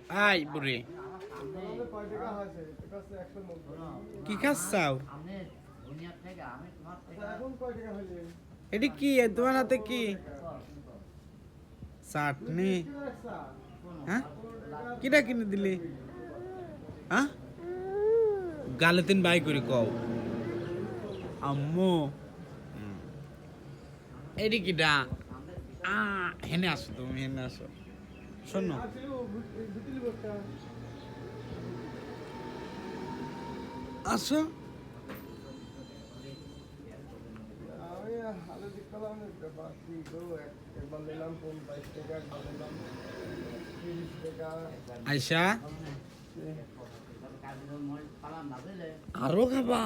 I বুড়ি কি খাচ্ছাও এটি কি তোমার হাতে কি চাটনি হ্যাঁ কিটা কিনে দিলি হ্যাঁ গালে তিন বাই করে কও আম্মু এটি কিটা হেনে আসো তুমি হেনে আসো শোনো আসো আইসা আরো খাবা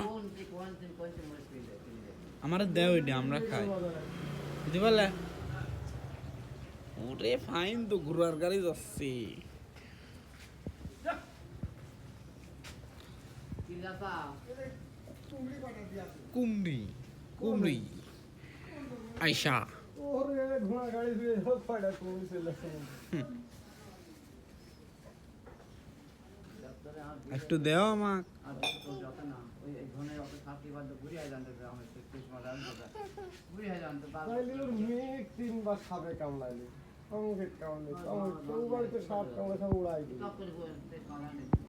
আমার দেও এটা আমরা খাই বুঝতে পারলে ওরে ফাইন তো ঘুরার গাড়ি যাচ্ছে কুমড়ি কুমড়ি আইসা একটু দেও আমাক তিনবার খাবে কামড়াইলে কামড়ে কামড়ে বাড়িতে সাপ কামড়ে সব উড়াই দিই